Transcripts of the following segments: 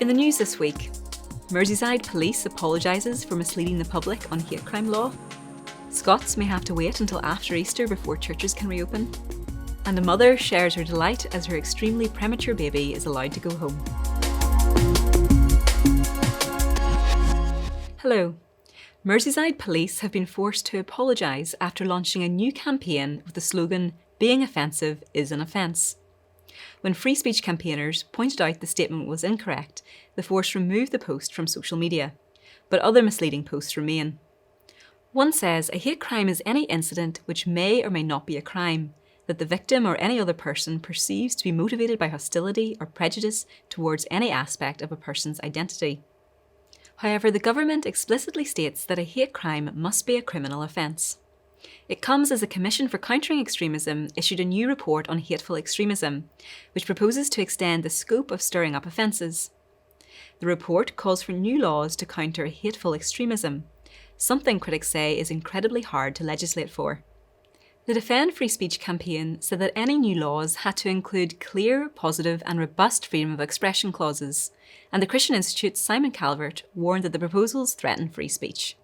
In the news this week, Merseyside Police apologises for misleading the public on hate crime law. Scots may have to wait until after Easter before churches can reopen. And a mother shares her delight as her extremely premature baby is allowed to go home. Hello. Merseyside Police have been forced to apologise after launching a new campaign with the slogan, "Being offensive is an offence." When free speech campaigners pointed out the statement was incorrect, the force removed the post from social media. But other misleading posts remain. One says a hate crime is any incident which may or may not be a crime, that the victim or any other person perceives to be motivated by hostility or prejudice towards any aspect of a person's identity. However, the government explicitly states that a hate crime must be a criminal offence. It comes as the Commission for Countering Extremism issued a new report on hateful extremism, which proposes to extend the scope of stirring up offences. The report calls for new laws to counter hateful extremism, something critics say is incredibly hard to legislate for. The Defend Free Speech campaign said that any new laws had to include clear, positive and robust freedom of expression clauses, and the Christian Institute's Simon Calvert warned that the proposals threaten free speech.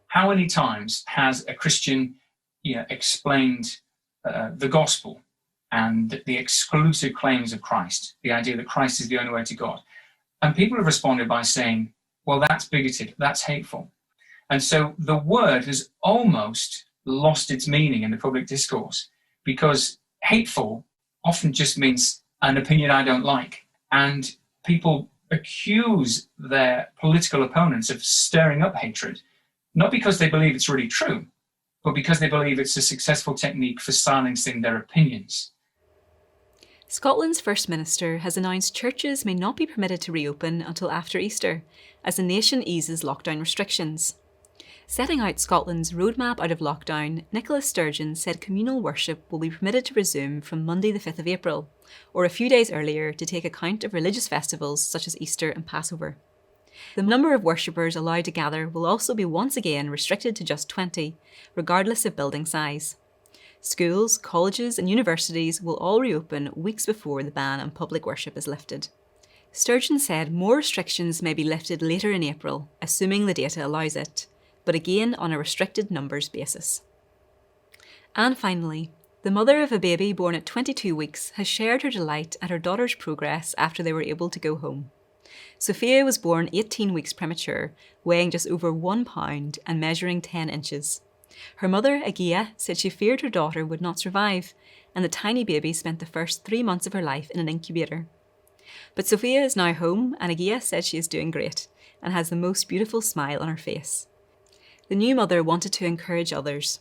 How many times has a Christian explained the gospel and the exclusive claims of Christ, the idea that Christ is the only way to God? And people have responded by saying, well, that's bigoted, that's hateful. And so the word has almost lost its meaning in the public discourse, because hateful often just means an opinion I don't like. And people accuse their political opponents of stirring up hatred, not because they believe it's really true, but because they believe it's a successful technique for silencing their opinions. Scotland's First Minister has announced churches may not be permitted to reopen until after Easter, as the nation eases lockdown restrictions. Setting out Scotland's roadmap out of lockdown, Nicola Sturgeon said communal worship will be permitted to resume from Monday the 5th of April, or a few days earlier to take account of religious festivals such as Easter and Passover. The number of worshippers allowed to gather will also be once again restricted to just 20, regardless of building size. Schools, colleges and universities will all reopen weeks before the ban on public worship is lifted. Sturgeon said more restrictions may be lifted later in April, assuming the data allows it, but again on a restricted numbers basis. And finally, the mother of a baby born at 22 weeks has shared her delight at her daughter's progress after they were able to go home. Sophia was born 18 weeks premature, weighing just over 1 pound and measuring 10 inches. Her mother, Agia, said she feared her daughter would not survive, and the tiny baby spent the first 3 months of her life in an incubator. But Sophia is now home, and Agia said she is doing great and has the most beautiful smile on her face. The new mother wanted to encourage others.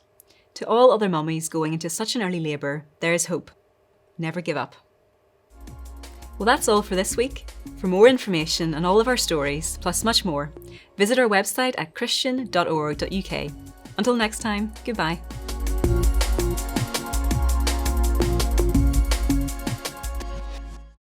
To all other mummies going into such an early labour, there is hope. Never give up. Well, that's all for this week. For more information on all of our stories, plus much more, visit our website at christian.org.uk. Until next time, goodbye.